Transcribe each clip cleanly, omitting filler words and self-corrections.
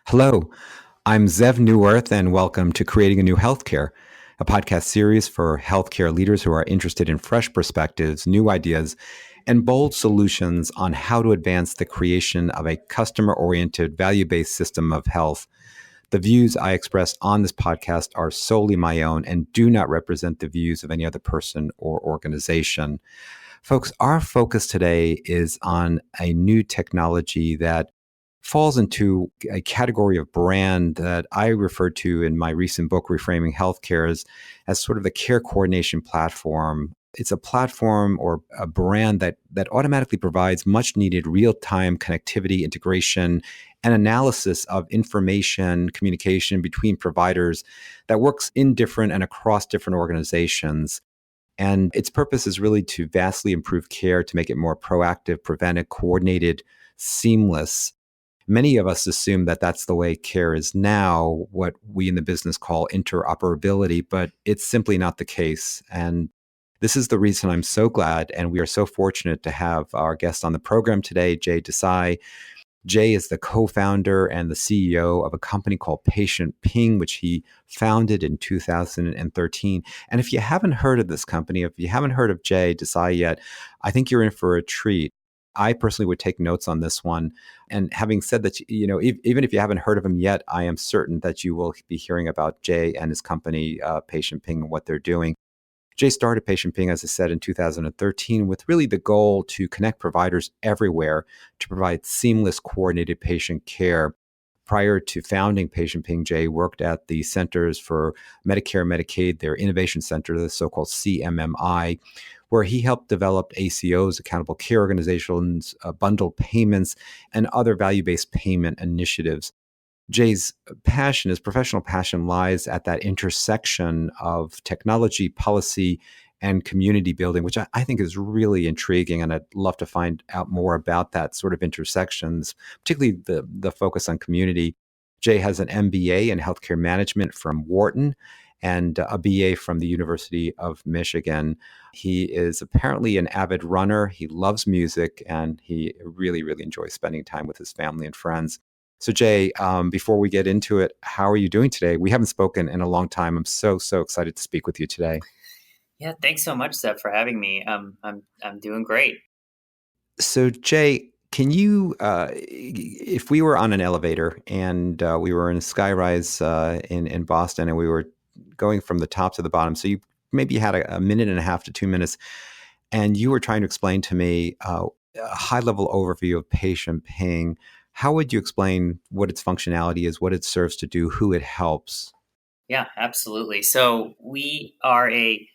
Hello, I'm Zev Neworth, and welcome to Creating a New Healthcare, a podcast series for healthcare leaders who are interested in fresh perspectives, new ideas, and bold solutions on how to advance the creation of a customer-oriented, value-based system of health. The views I express on this podcast are solely my own and do not represent the views of any other person or organization. Folks, our focus today is on a new technology that falls into a category of brand that I referred to in my recent book, Reframing Healthcare, as sort of the care coordination platform. It's a platform or a brand that automatically provides much needed real-time connectivity, integration, and analysis of information communication between providers that works in different and across different organizations. And its purpose is really to vastly improve care, to make it more proactive, preventive, coordinated, seamless. Many of us assume that that's the way care is now, what we in the business call interoperability, but it's simply not the case. And this is the reason I'm so glad and we are so fortunate to have our guest on the program today, Jay Desai. Jay is the co-founder and the CEO of a company called Patient Ping, which he founded in 2013. And if you haven't heard of this company, if you haven't heard of Jay Desai yet, I think you're in for a treat. I personally would take notes on this one. And having said that, even if you haven't heard of him yet, I am certain that you will be hearing about Jay and his company, Patient Ping, and what they're doing. Jay started Patient Ping, as I said, in 2013 with really the goal to connect providers everywhere to provide seamless, coordinated patient care. Prior to founding Patient Ping, Jay worked at the Centers for Medicare and Medicaid, their innovation center, the so-called CMMI, where he helped develop ACOs, accountable care organizations, bundled payments, and other value-based payment initiatives. Jay's passion, his professional passion, lies at that intersection of technology, policy, and community building, which I think is really intriguing. And I'd love to find out more about that sort of intersections, particularly the focus on community. Jay has an MBA in healthcare management from Wharton and a BA from the University of Michigan. He is apparently an avid runner. He loves music, and he really, really enjoys spending time with his family and friends. So Jay, before we get into it, how are you doing today? We haven't spoken in a long time. I'm so excited to speak with you today. Yeah, thanks so much, Seth, for having me. I'm doing great. So Jay, can you, if we were on an elevator and we were in a skyrise in Boston and we were going from the top to the bottom, so you maybe had a minute and a half to 2 minutes, and you were trying to explain to me a high-level overview of Patient Ping, how would you explain what its functionality is, what it serves to do, who it helps? Yeah, absolutely. So we are a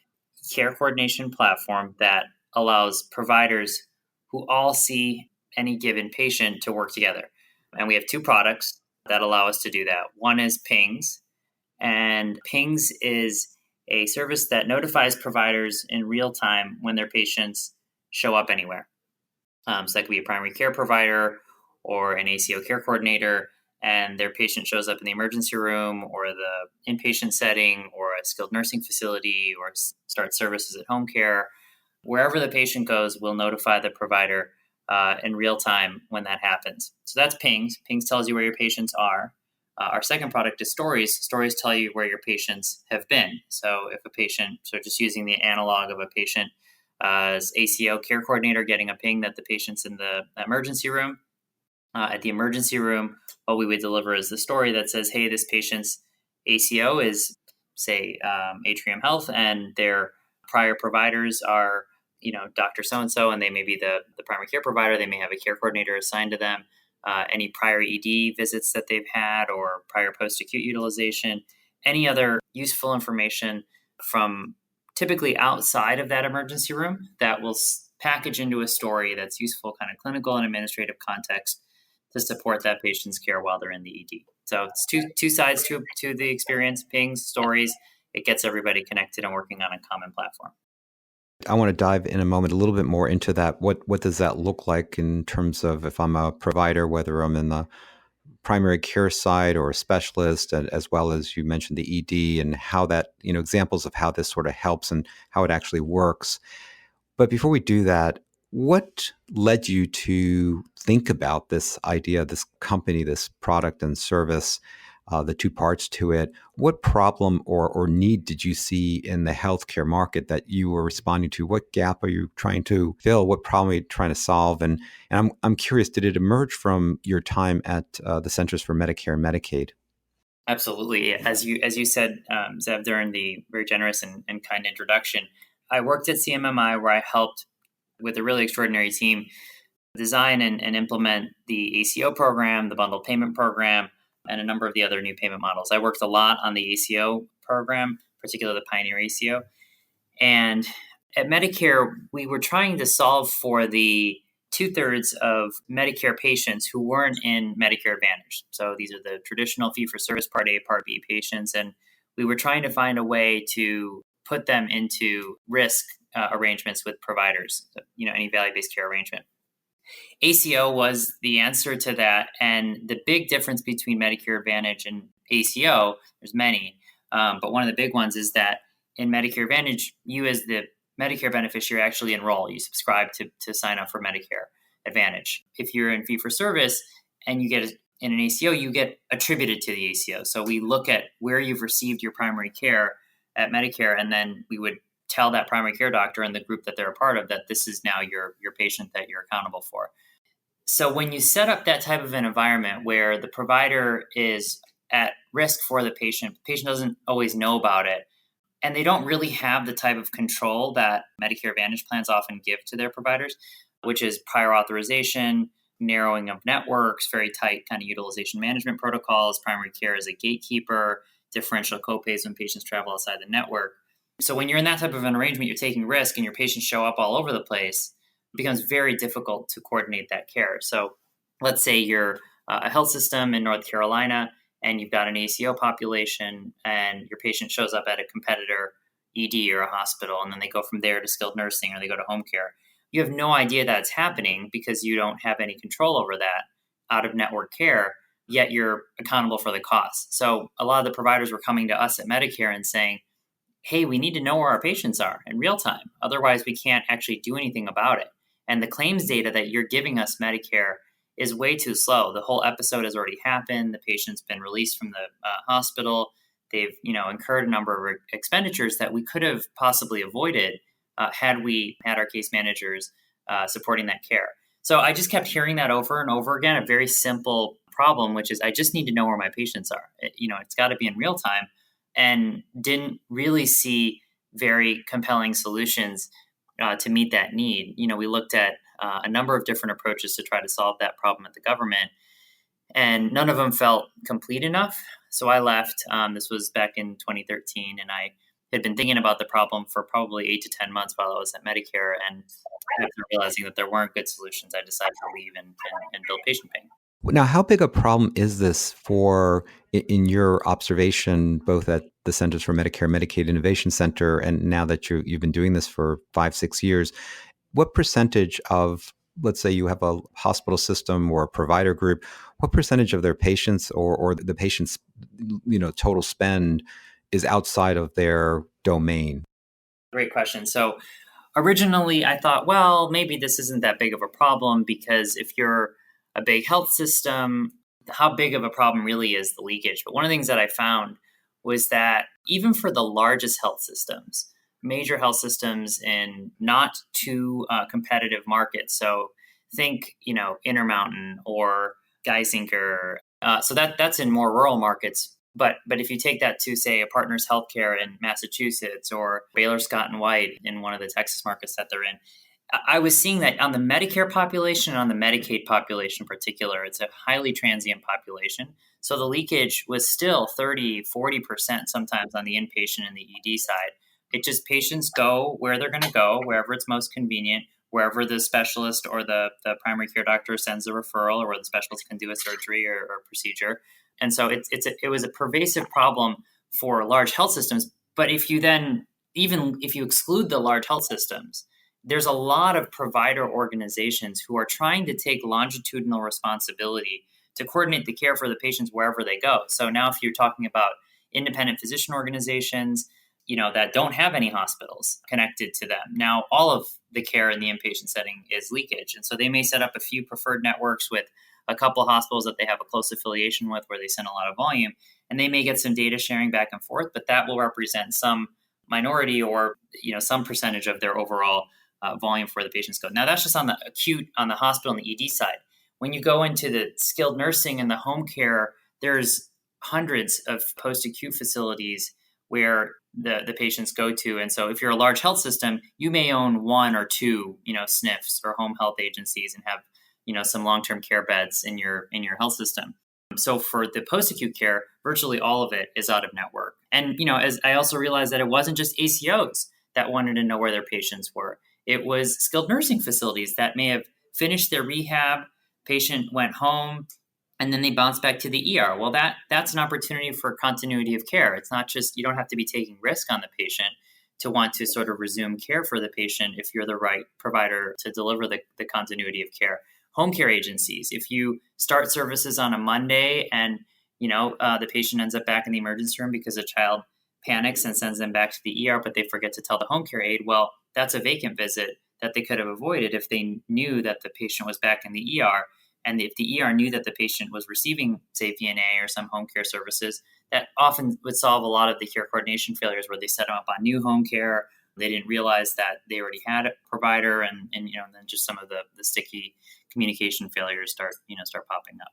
care coordination platform that allows providers who all see any given patient to work together. And we have two products that allow us to do that. One is Pings, and Pings is a service that notifies providers in real time when their patients show up anywhere. So that could be a primary care provider or an ACO care coordinator, and their patient shows up in the emergency room or the inpatient setting or a skilled nursing facility or starts services at home care. Wherever the patient goes, we'll notify the provider in real time when that happens. So that's Pings. Pings tells you where your patients are. Our second product is Stories. Stories tell you where your patients have been. So if a patient, so just using the analog of a patient as ACO care coordinator getting a ping that the patient's in the emergency room. At the emergency room, what we would deliver is the story that says, hey, this patient's ACO is, say, Atrium Health, and their prior providers are, Dr. So-and-so, and they may be the primary care provider. They may have a care coordinator assigned to them. Any prior ED visits that they've had or prior post-acute utilization, any other useful information from typically outside of that emergency room that will package into a story that's useful, kind of clinical and administrative context to support that patient's care while they're in the ED. So it's two sides to the experience: Pings, Stories. It gets everybody connected and working on a common platform. I want to dive in a moment a little bit more into that. What does that look like in terms of if I'm a provider, whether I'm in the primary care side or a specialist, as well as you mentioned the ED and how that, examples of how this sort of helps and how it actually works. But before we do that, What led you to think about this idea, this company, this product and service, the two parts to it? What problem or need did you see in the healthcare market that you were responding to? What gap are you trying to fill? What problem are you trying to solve? And I'm curious, did it emerge from your time at the Centers for Medicare and Medicaid? Absolutely. As you said, Zev, during the very generous and kind introduction, I worked at CMMI where I helped with a really extraordinary team design and implement the ACO program, the bundled payment program, and a number of the other new payment models. I worked a lot on the ACO program, particularly the Pioneer ACO. And at Medicare, we were trying to solve for the 2/3 of Medicare patients who weren't in Medicare Advantage. So these are the traditional fee for service Part A, Part B patients. And we were trying to find a way to put them into risk arrangements with providers, any value based care arrangement. ACO was the answer to that. And the big difference between Medicare Advantage and ACO, there's many, but one of the big ones is that in Medicare Advantage, you as the Medicare beneficiary actually enroll. You subscribe to sign up for Medicare Advantage. If you're in fee for service and you get in an ACO, you get attributed to the ACO. So we look at where you've received your primary care at Medicare, and then we would tell that primary care doctor and the group that they're a part of that this is now your patient that you're accountable for. So when you set up that type of an environment where the provider is at risk for the patient doesn't always know about it, and they don't really have the type of control that Medicare Advantage plans often give to their providers, which is prior authorization, narrowing of networks, very tight kind of utilization management protocols, primary care as a gatekeeper, differential copays when patients travel outside the network. So when you're in that type of an arrangement, you're taking risk and your patients show up all over the place. It becomes very difficult to coordinate that care. So let's say you're a health system in North Carolina and you've got an ACO population and your patient shows up at a competitor ED or a hospital, and then they go from there to skilled nursing or they go to home care. You have no idea that's happening because you don't have any control over that out of network care, yet you're accountable for the cost. So a lot of the providers were coming to us at Medicare and saying, hey, we need to know where our patients are in real time. Otherwise, we can't actually do anything about it. And the claims data that you're giving us, Medicare, is way too slow. The whole episode has already happened. The patient's been released from the hospital. They've, incurred a number of expenditures that we could have possibly avoided had we had our case managers supporting that care. So I just kept hearing that over and over again, a very simple problem, which is I just need to know where my patients are. It's got to be in real time, and didn't really see very compelling solutions to meet that need. We looked at a number of different approaches to try to solve that problem at the government, and none of them felt complete enough. So I left. This was back in 2013, and I had been thinking about the problem for probably 8 to 10 months while I was at Medicare. And after realizing that there weren't good solutions, I decided to leave and build patient pay. Now, how big a problem is this in your observation, both at the Centers for Medicare and Medicaid Innovation Center, and now that you've been doing this for 5-6 years? What percentage of, let's say you have a hospital system or a provider group, what percentage of their patients or the patients, total spend is outside of their domain? Great question. So originally I thought, well, maybe this isn't that big of a problem because if you're a big health system, how big of a problem really is the leakage? But one of the things that I found was that even for the largest health systems, major health systems in not too competitive markets, so think, Intermountain or Geisinger, so that's in more rural markets. But if you take that to, say, a Partners Healthcare in Massachusetts or Baylor Scott and White in one of the Texas markets that they're in, I was seeing that on the Medicare population and on the Medicaid population in particular, it's a highly transient population. So the leakage was still 30, 40% sometimes on the inpatient and the ED side. It just patients go where they're going to go, wherever it's most convenient, wherever the specialist or the primary care doctor sends a referral, or where the specialist can do a surgery or procedure. And so it was a pervasive problem for large health systems. But if you then, even if you exclude the large health systems, there's a lot of provider organizations who are trying to take longitudinal responsibility to coordinate the care for the patients wherever they go. So now if you're talking about independent physician organizations, that don't have any hospitals connected to them. Now, all of the care in the inpatient setting is leakage. And so they may set up a few preferred networks with a couple of hospitals that they have a close affiliation with where they send a lot of volume. And they may get some data sharing back and forth, but that will represent some minority or some percentage of their overall volume for the patient's code. Now, that's just on the acute, on the hospital and the ED side. When you go into the skilled nursing and the home care, there's hundreds of post-acute facilities where the patients go to. And so if you're a large health system, you may own one or two, SNFs or home health agencies and have, some long-term care beds in your health system. So for the post-acute care, virtually all of it is out of network. And, as I also realized that it wasn't just ACOs that wanted to know where their patients were. It was skilled nursing facilities that may have finished their rehab, patient went home, and then they bounce back to the ER. Well, that's an opportunity for continuity of care. It's not just, you don't have to be taking risk on the patient to want to sort of resume care for the patient if you're the right provider to deliver the continuity of care. Home care agencies, if you start services on a Monday and the patient ends up back in the emergency room because a child panics and sends them back to the ER, but they forget to tell the home care aide, well, that's a vacant visit that they could have avoided if they knew that the patient was back in the ER. And if the ER knew that the patient was receiving, say, VNA or some home care services, that often would solve a lot of the care coordination failures where they set them up on new home care. They didn't realize that they already had a provider, and then just some of the sticky communication failures start popping up.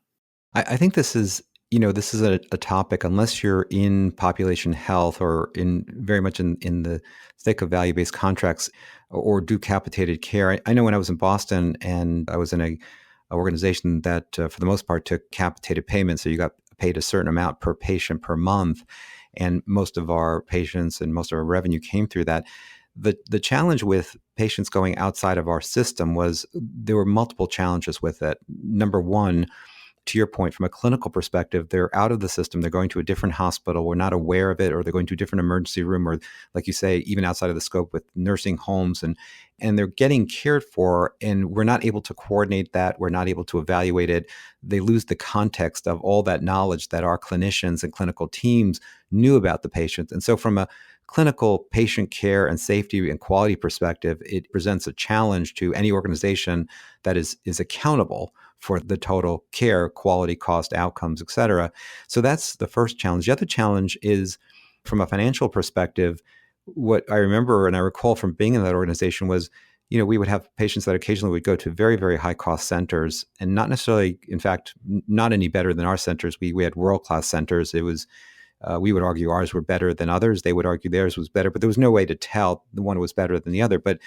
I think this is a topic, unless you're in population health or in very much in the thick of value-based contracts or do capitated care. I know when I was in Boston and I was in a organization that for the most part took capitated payments. So you got paid a certain amount per patient per month. And most of our patients and most of our revenue came through that. The challenge with patients going outside of our system was there were multiple challenges with it. Number one, to your point, from a clinical perspective, they're out of the system. They're going to a different hospital. We're not aware of it, or they're going to a different emergency room, or like you say, even outside of the scope with nursing homes, and they're getting cared for, and we're not able to coordinate that. We're not able to evaluate it. They lose the context of all that knowledge that our clinicians and clinical teams knew about the patient. And so from a clinical patient care and safety and quality perspective, it presents a challenge to any organization that is accountable for the total care, quality, cost, outcomes, et cetera. So that's the first challenge. The other challenge is from a financial perspective. What I remember and I recall from being in that organization was, we would have patients that occasionally would go to very, very high cost centers, and not necessarily, in fact, not any better than our centers. We had world-class centers. It was, we would argue ours were better than others. They would argue theirs was better, but there was no way to tell the one was better than the other. But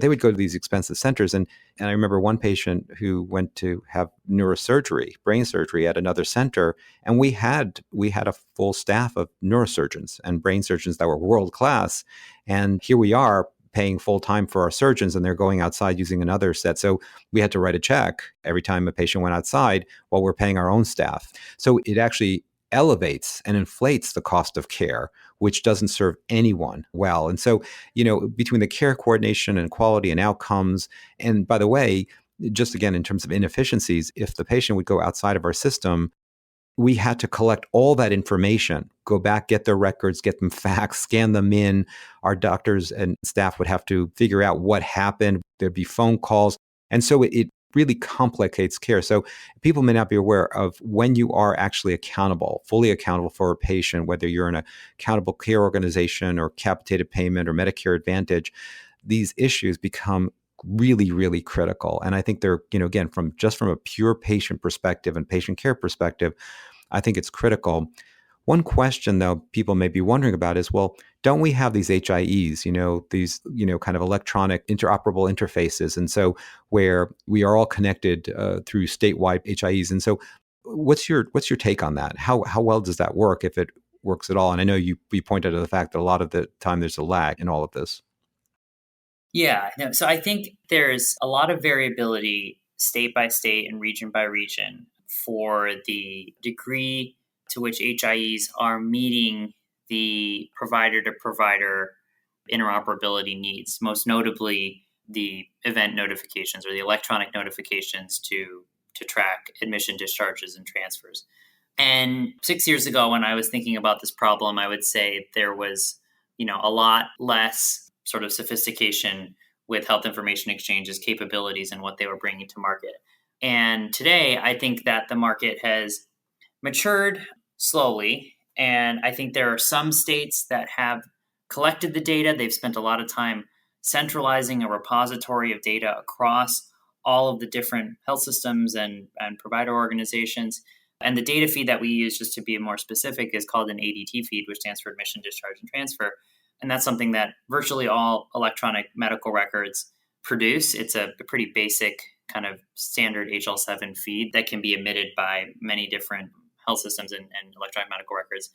they would go to these expensive centers. And I remember one patient who went to have neurosurgery, brain surgery at another center. And we had a full staff of neurosurgeons and brain surgeons that were world class. And here we are paying full time for our surgeons, and they're going outside using another set. So we had to write a check every time a patient went outside while we're paying our own staff. So it actually elevates and inflates the cost of care, which doesn't serve anyone well. And so, between the care coordination and quality and outcomes, and by the way, just again, in terms of inefficiencies, if the patient would go outside of our system, we had to collect all that information, go back, get their records, get them faxed, scan them in. Our doctors and staff would have to figure out what happened. There'd be phone calls. And so it really complicates care. So people may not be aware of when you are actually fully accountable for a patient, whether you're in a accountable care organization or capitated payment or Medicare Advantage, these issues become really, really critical. And I think they're, again, from a pure patient perspective and patient care perspective, I think it's critical. One question, though, people may be wondering about is, well, don't we have these HIEs, these, kind of electronic interoperable interfaces? And so where we are all connected through statewide HIEs. And so what's your take on that? How well does that work, if it works at all? And I know you pointed to the fact that a lot of the time there's a lag in all of this. Yeah, no, so I think there's a lot of variability state by state and region by region for the degree to which HIEs are meeting the provider to provider interoperability needs, most notably the event notifications or the electronic notifications to track admission, discharges, and transfers. And 6 years ago, when I was thinking about this problem, I would say there was a lot less sort of sophistication with health information exchanges capabilities and what they were bringing to market. And today, I think that the market has matured slowly. And I think there are some states that have collected the data. They've spent a lot of time centralizing a repository of data across all of the different health systems and provider organizations. And the data feed that we use, just to be more specific, is called an ADT feed, which stands for admission, discharge, and transfer. And that's something that virtually all electronic medical records produce. It's a pretty basic kind of standard HL7 feed that can be emitted by many different health systems and electronic medical records.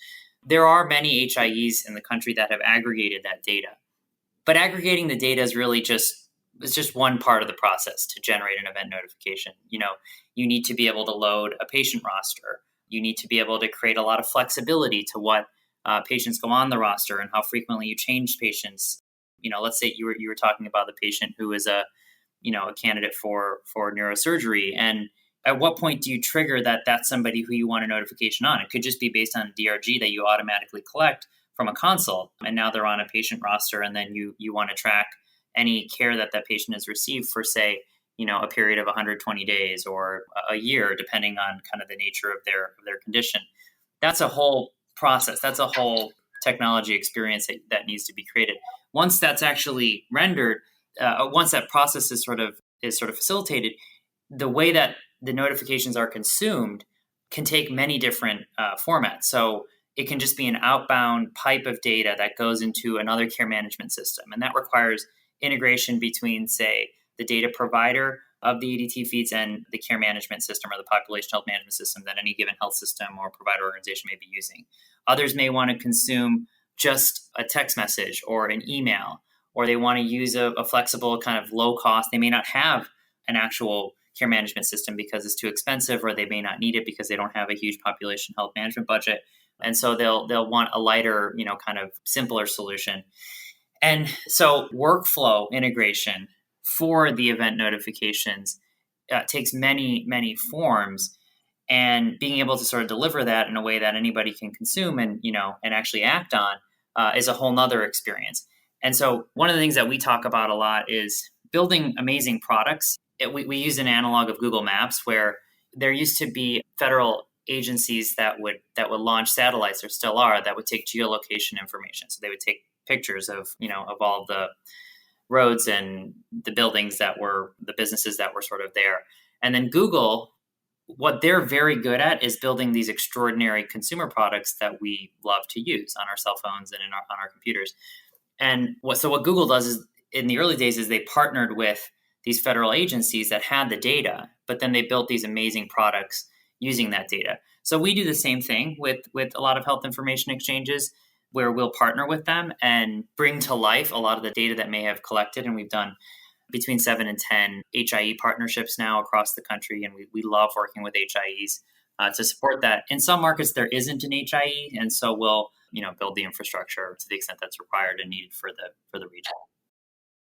There are many HIEs in the country that have aggregated that data. But aggregating the data is really just one part of the process to generate an event notification. You need to be able to load a patient roster. You need to be able to create a lot of flexibility to what patients go on the roster and how frequently you change patients. Let's say you were talking about the patient who is a candidate for neurosurgery, and at what point do you trigger that that's somebody who you want a notification on? It could just be based on a DRG that you automatically collect from a consult, and now they're on a patient roster, and then you want to track any care that patient has received for, say, a period of 120 days or a year, depending on kind of the nature of their condition. That's a whole process. That's a whole technology experience that needs to be created. Once that's actually rendered, once that process is sort of facilitated, the way that the notifications are consumed can take many different formats. So it can just be an outbound pipe of data that goes into another care management system. And that requires integration between, say, the data provider of the ADT feeds and the care management system or the population health management system that any given health system or provider organization may be using. Others may want to consume just a text message or an email, or they want to use a flexible kind of low cost. They may not have an actual care management system because it's too expensive, or they may not need it because they don't have a huge population health management budget. And so they'll want a lighter, kind of simpler solution. And so workflow integration for the event notifications takes many, many forms. And being able to sort of deliver that in a way that anybody can consume and actually act on is a whole nother experience. And so one of the things that we talk about a lot is building amazing products. We use an analog of Google Maps, where there used to be federal agencies that would launch satellites, or still are, that would take geolocation information. So they would take pictures of all the roads and the buildings the businesses that were sort of there. And then Google, what they're very good at is building these extraordinary consumer products that we love to use on our cell phones and on our computers. And what Google does is, in the early days, is they partnered with these federal agencies that had the data, but then they built these amazing products using that data. So we do the same thing with a lot of health information exchanges, where we'll partner with them and bring to life a lot of the data that may have collected. And we've done between 7 and 10 HIE partnerships now across the country. And we love working with HIEs to support that. In some markets, there isn't an HIE. And so we'll build the infrastructure to the extent that's required and needed for the region.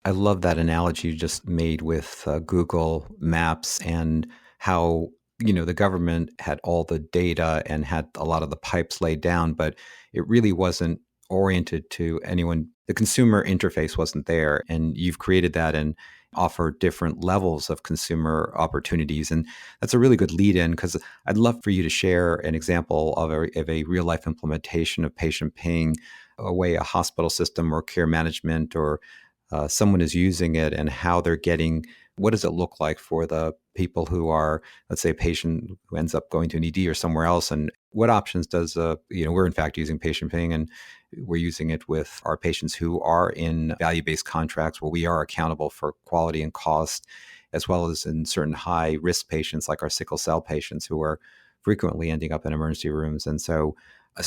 I love that analogy you just made with Google Maps and how, the government had all the data and had a lot of the pipes laid down, but it really wasn't oriented to anyone. The consumer interface wasn't there, and you've created that and offer different levels of consumer opportunities. And that's a really good lead in, because I'd love for you to share an example of a real life implementation of patient paying, a way a hospital system or care management or someone is using it, and how they're getting, what does it look like for the people who are, let's say, a patient who ends up going to an ED or somewhere else, and what options does, we're in fact using patient paying, and we're using it with our patients who are in value-based contracts where we are accountable for quality and cost, as well as in certain high-risk patients like our sickle cell patients who are frequently ending up in emergency rooms. And so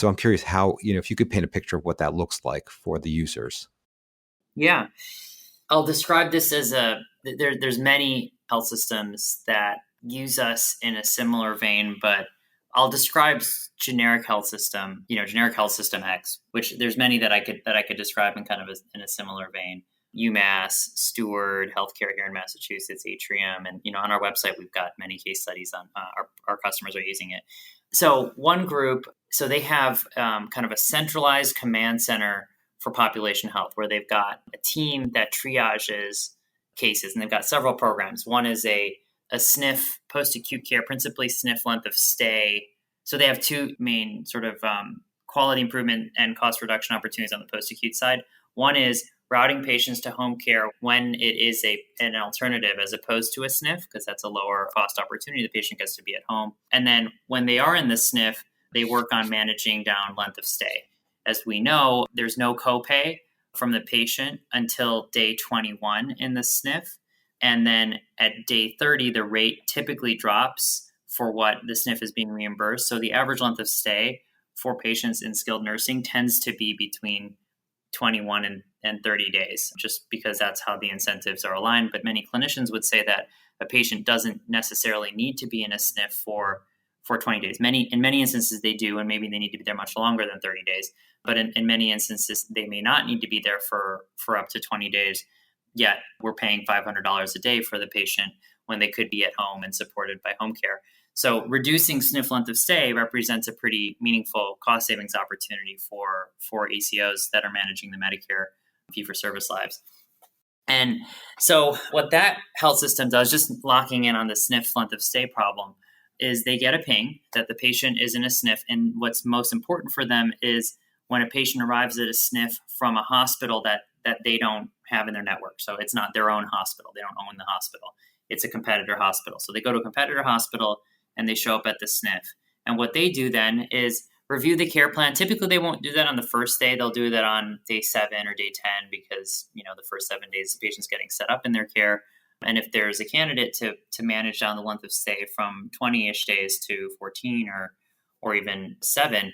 I'm curious how, if you could paint a picture of what that looks like for the users. Yeah. I'll describe this as there's many health systems that use us in a similar vein, but I'll describe generic health system X, which there's many that I could describe in kind of in a similar vein. UMass, Steward Healthcare here in Massachusetts, Atrium, and on our website we've got many case studies on our customers are using it. So one group, they have kind of a centralized command center for population health, where they've got a team that triages cases, and they've got several programs. One is a SNF post-acute care, principally SNF length of stay. So they have two main sort of quality improvement and cost reduction opportunities on the post-acute side. One is routing patients to home care when it is an alternative as opposed to a SNF, because that's a lower cost opportunity. The patient gets to be at home. And then when they are in the SNF, they work on managing down length of stay. As we know, there's no copay from the patient until day 21 in the SNF. And then at day 30, the rate typically drops for what the SNF is being reimbursed. So the average length of stay for patients in skilled nursing tends to be between 21 and 30 days, just because that's how the incentives are aligned. But many clinicians would say that a patient doesn't necessarily need to be in a SNF for 20 days. In many instances they do, and maybe they need to be there much longer than 30 days. But in many instances, they may not need to be there for up to 20 days. Yet we're paying $500 a day for the patient when they could be at home and supported by home care. So reducing SNF length of stay represents a pretty meaningful cost savings opportunity for ACOs that are managing the Medicare fee-for-service lives. And so what that health system does, just locking in on the SNF length of stay problem, is they get a ping that the patient is in a SNF. And what's most important for them is when a patient arrives at a SNF from a hospital that they don't have in their network. So it's not their own hospital. They don't own the hospital. It's a competitor hospital. So they go to a competitor hospital and they show up at the SNF. And what they do then is review the care plan. Typically, they won't do that on the first day. They'll do that on day 7 or day 10 because, the first 7 days the patient's getting set up in their care. And if there's a candidate to manage down the length of stay from 20-ish days to 14 or even 7,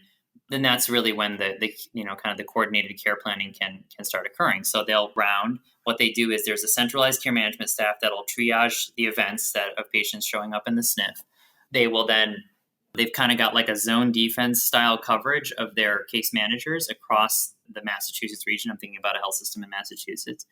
then that's really when the kind of the coordinated care planning can start occurring. So they'll round. What they do is there's a centralized care management staff that'll triage the events of patients showing up in the SNF. They've kind of got like a zone defense style coverage of their case managers across the Massachusetts region. I'm thinking about a health system in Massachusetts.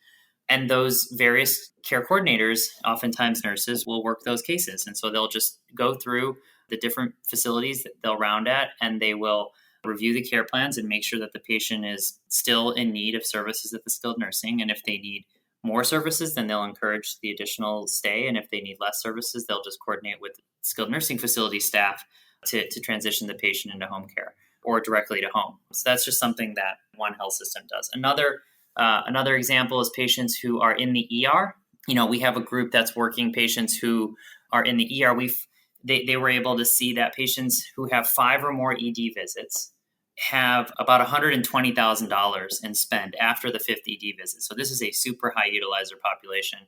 And those various care coordinators, oftentimes nurses, will work those cases. And so they'll just go through the different facilities that they'll round at, and they will review the care plans and make sure that the patient is still in need of services at the skilled nursing. And if they need more services, then they'll encourage the additional stay. And if they need less services, they'll just coordinate with skilled nursing facility staff to transition the patient into home care or directly to home. So that's just something that one health system does. Another example is patients who are in the ER. We have a group that's working patients who are in the ER. They were able to see that patients who have 5 or more ED visits have about $120,000 in spend after the 5th ED visit. So this is a super high utilizer population.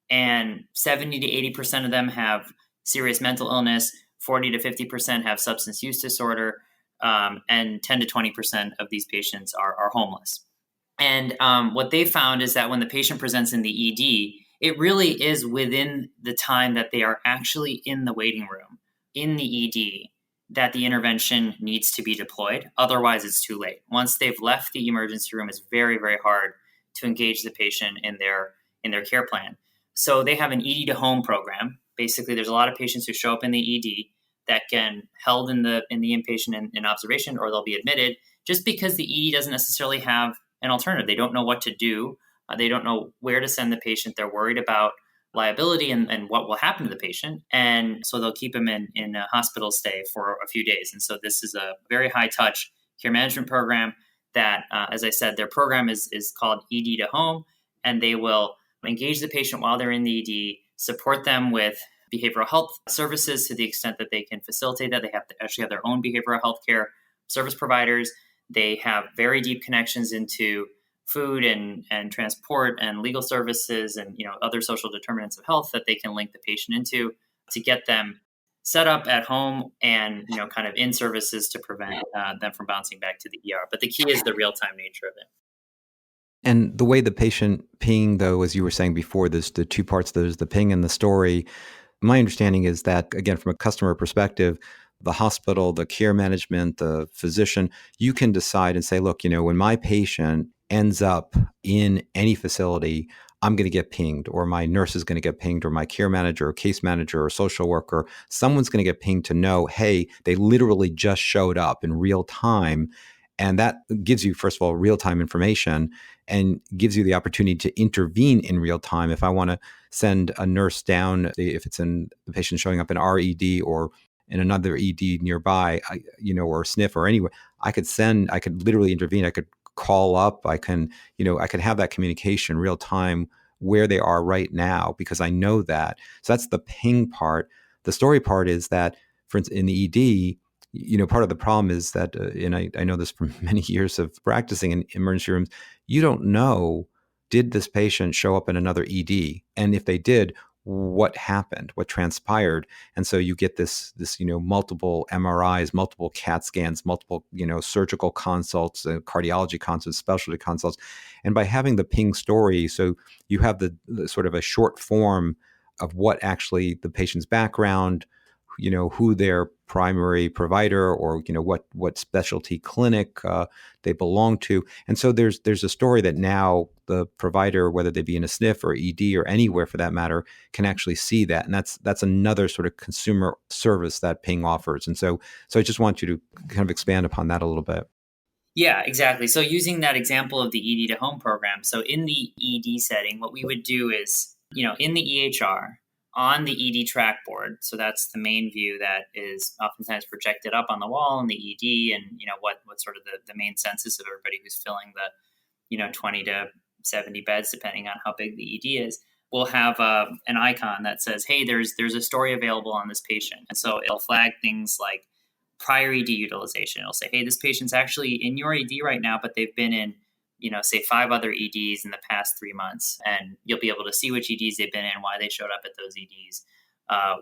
And 70 to 80% of them have serious mental illness, 40 to 50% have substance use disorder, and 10 to 20% of these patients are homeless. And what they found is that when the patient presents in the ED, it really is within the time that they are actually in the waiting room, in the ED, that the intervention needs to be deployed. Otherwise, it's too late. Once they've left the emergency room, it's very, very hard to engage the patient in their care plan. So they have an ED to home program. Basically, there's a lot of patients who show up in the ED that get held in the inpatient in observation, or they'll be admitted just because the ED doesn't necessarily have an alternative. They don't know what to do. They don't know where to send the patient. They're worried about liability and what will happen to the patient. And so they'll keep them in a hospital stay for a few days. And so this is a very high touch care management program that, as I said, their program is called ED to home, and they will engage the patient while they're in the ED, support them with behavioral health services to the extent that they can facilitate that. They have to actually have their own behavioral health care service providers. They have very deep connections into food and transport and legal services and other social determinants of health that they can link the patient into to get them set up at home and kind of in services to prevent them from bouncing back to the ER. But the key is the real-time nature of it. And the way the patient ping, though, as you were saying before, there's the two parts. There's the ping and the story. My understanding is that, again, from a customer perspective, the hospital, the care management, the physician, you can decide and say, look, when my patient ends up in any facility, I'm going to get pinged, or my nurse is going to get pinged, or my care manager or case manager or social worker, someone's going to get pinged to know, hey, they literally just showed up in real time. And that gives you, first of all, real-time information and gives you the opportunity to intervene in real time. If I want to send a nurse down, if it's in the patient showing up in our ED or in another ED nearby, or sniff or anywhere, I could literally intervene. I could call up. I could have that communication real time where they are right now because I know that. So that's the ping part. The story part is that, for instance, in the ED, part of the problem is that, and I know this from many years of practicing in emergency rooms, you don't know, did this patient show up in another ED? And if they did, what happened, what transpired? And so you get this multiple MRIs, multiple CAT scans, multiple, surgical consults, cardiology consults, specialty consults. And by having the ping story, so you have the sort of a short form of what actually the patient's background, who their primary provider or what specialty clinic they belong to. And so there's a story that now the provider, whether they be in a SNF or ED or anywhere for that matter, can actually see that. And that's another sort of consumer service that Ping offers. And so I just want you to kind of expand upon that a little bit. Yeah, exactly. So using that example of the ED to home program, so in the ED setting, what we would do is, in the EHR on the ED track board, so that's the main view that is oftentimes projected up on the wall in the ED, and what sort of the main census of everybody who's filling the 20 to 70 beds, depending on how big the ED is. We'll have an icon that says, hey, there's a story available on this patient. And so it'll flag things like prior ED utilization. It'll say, hey, this patient's actually in your ED right now, but they've been in, say 5 other EDs in the past 3 months. And you'll be able to see which EDs they've been in, why they showed up at those EDs.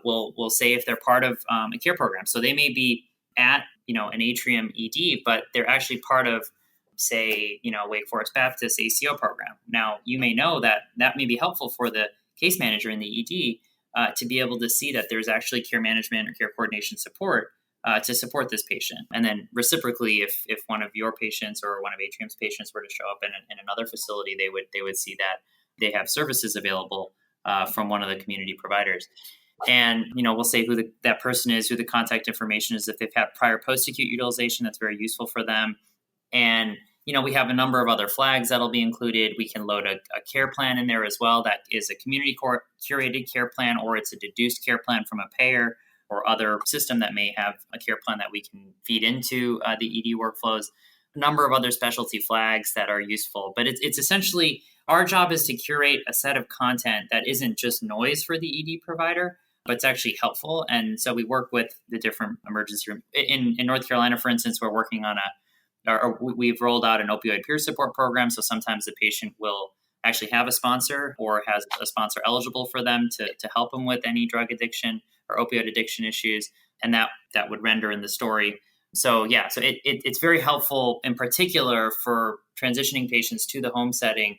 We'll say if they're part of a care program. So they may be at, an Atrium ED, but they're actually part of, say, Wake Forest Baptist ACO program. Now, you may know that may be helpful for the case manager in the ED to be able to see that there's actually care management or care coordination support to support this patient. And then reciprocally, if one of your patients or one of Atrium's patients were to show up in another facility, they would see that they have services available from one of the community providers. And, we'll say who that person is, who the contact information is. If they've had prior post-acute utilization, that's very useful for them. And, we have a number of other flags that'll be included. We can load a care plan in there as well. That is a community curated care plan, or it's a deduced care plan from a payer or other system that may have a care plan that we can feed into the ED workflows. A number of other specialty flags that are useful. But it's essentially, our job is to curate a set of content that isn't just noise for the ED provider, but it's actually helpful. And so we work with the different emergency rooms. In North Carolina, for instance, we're working on we've rolled out an opioid peer support program. So sometimes the patient will actually have a sponsor or has a sponsor eligible for them to help them with any drug addiction or opioid addiction issues. And that would render in the story. So yeah, so it's very helpful in particular for transitioning patients to the home setting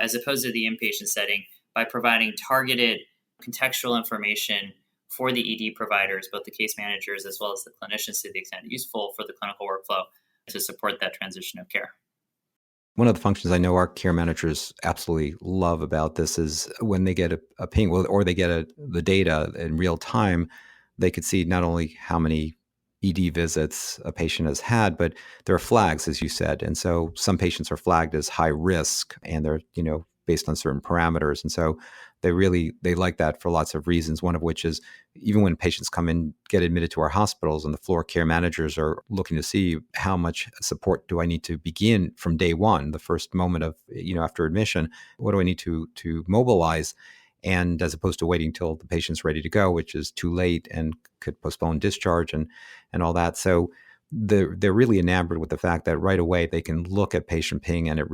as opposed to the inpatient setting by providing targeted contextual information for the ED providers, both the case managers as well as the clinicians, to the extent useful for the clinical workflow to support that transition of care. One of the functions I know our care managers absolutely love about this is when they get a ping or they get the data in real time, they could see not only how many ED visits a patient has had, but there are flags, as you said. And so some patients are flagged as high risk and they're, based on certain parameters. And so they like that for lots of reasons. One of which is even when patients come in, get admitted to our hospitals and the floor care managers are looking to see how much support do I need to begin from day one, the first moment of, after admission, what do I need to mobilize? And as opposed to waiting till the patient's ready to go, which is too late and could postpone discharge and all that. So they're really enamored with the fact that right away they can look at patient ping and it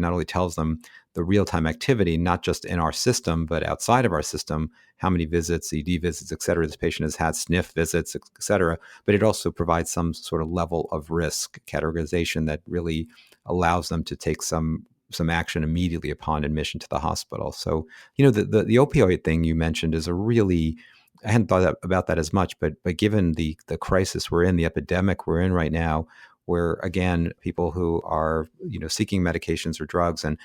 not only tells them the real-time activity, not just in our system, but outside of our system, how many visits, ED visits, et cetera, this patient has had, SNF visits, et cetera, but it also provides some sort of level of risk categorization that really allows them to take some action immediately upon admission to the hospital. So, the opioid thing you mentioned is a really, I hadn't thought about that as much, but given the crisis we're in, the epidemic we're in right now, where again, people who are, seeking medications or drugs and,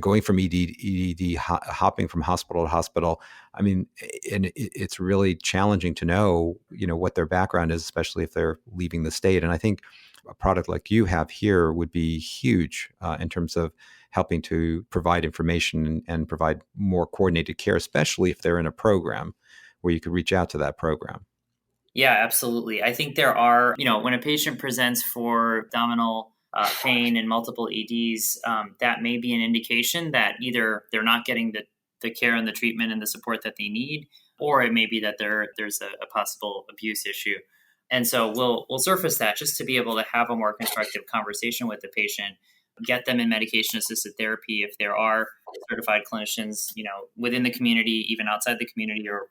going from ED, hopping from hospital to hospital. I mean, and it's really challenging to know, what their background is, especially if they're leaving the state. And I think a product like you have here would be huge in terms of helping to provide information and provide more coordinated care, especially if they're in a program where you could reach out to that program. Yeah, absolutely. I think there are, when a patient presents for abdominal pain and multiple EDs, that may be an indication that either they're not getting the care and the treatment and the support that they need, or it may be that there's a possible abuse issue. And so we'll surface that just to be able to have a more constructive conversation with the patient, get them in medication assisted therapy if there are certified clinicians, within the community, even outside the community or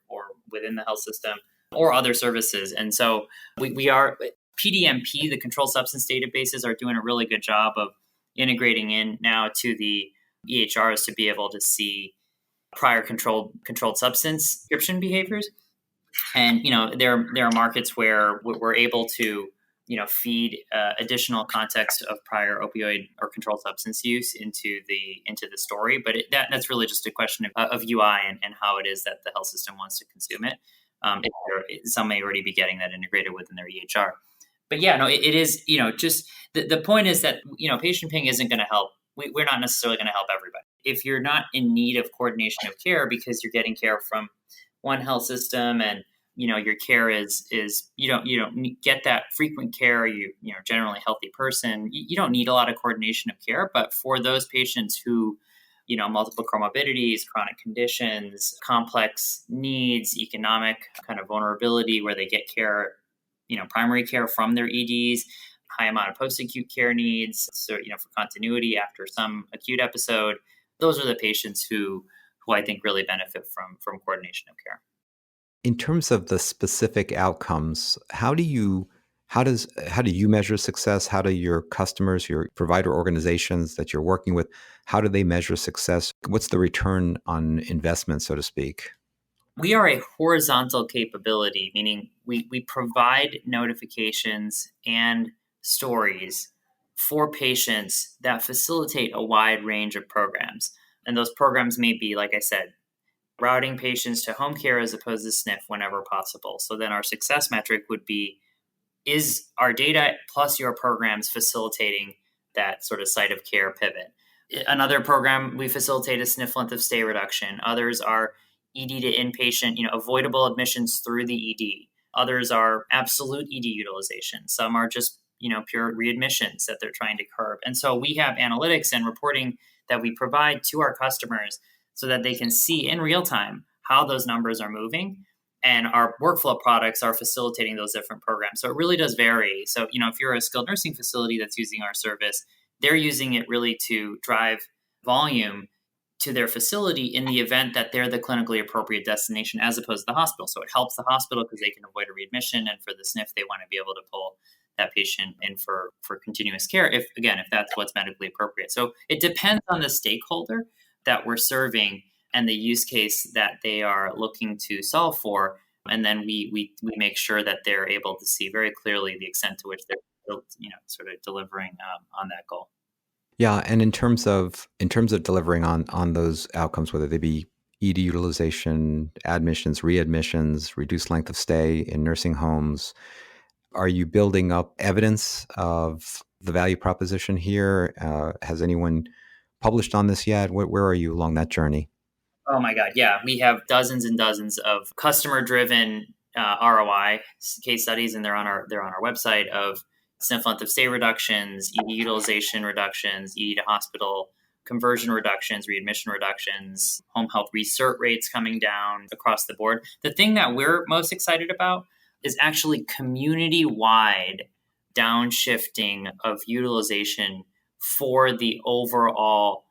within the health system or other services. And so we are PDMP, the controlled substance databases are doing a really good job of integrating in now to the EHRs to be able to see prior controlled substance prescription behaviors. And there are markets where we're able to feed additional context of prior opioid or controlled substance use into the story. But that's really just a question of UI and how it is that the health system wants to consume it. Some may already be getting that integrated within their EHR. But yeah, no, it is, just the point is that, patient ping isn't going to help. We're not necessarily going to help everybody. If you're not in need of coordination of care because you're getting care from one health system and, your care is you don't get that frequent care, you're generally a healthy person, you don't need a lot of coordination of care. But for those patients who multiple comorbidities, chronic conditions, complex needs, economic kind of vulnerability where they get care, primary care from their EDs, high amount of post-acute care needs, so, for continuity after some acute episode, those are the patients who I think really benefit from coordination of care. In terms of the specific outcomes, how do you measure success? How do your customers, your provider organizations that you're working with, how do they measure success? What's the return on investment, so to speak? We are a horizontal capability, meaning we provide notifications and stories for patients that facilitate a wide range of programs. And those programs may be, like I said, routing patients to home care as opposed to SNF whenever possible. So then our success metric would be, is our data plus your programs facilitating that sort of site of care pivot? Another program, we facilitate a SNF length of stay reduction. Others are ED to inpatient, avoidable admissions through the ED. Others are absolute ED utilization. Some are just, pure readmissions that they're trying to curb. And so we have analytics and reporting that we provide to our customers so that they can see in real time how those numbers are moving. And our workflow products are facilitating those different programs. So it really does vary. So, if you're a skilled nursing facility that's using our service, they're using it really to drive volume to their facility in the event that they're the clinically appropriate destination as opposed to the hospital. So it helps the hospital because they can avoid a readmission. And for the SNF, they want to be able to pull that patient in for continuous care, if that's what's medically appropriate. So it depends on the stakeholder that we're serving and the use case that they are looking to solve for. And then we make sure that they're able to see very clearly the extent to which they're, sort of delivering on that goal. Yeah, and in terms of delivering on those outcomes, whether they be ED utilization, admissions, readmissions, reduced length of stay in nursing homes, are you building up evidence of the value proposition here? Has anyone published on this yet? Where are you along that journey? Oh my God, yeah. We have dozens and dozens of customer-driven ROI case studies, and they're on our website of SNF length of stay reductions, ED utilization reductions, ED to hospital conversion reductions, readmission reductions, home health recert rates coming down across the board. The thing that we're most excited about is actually community-wide downshifting of utilization for the overall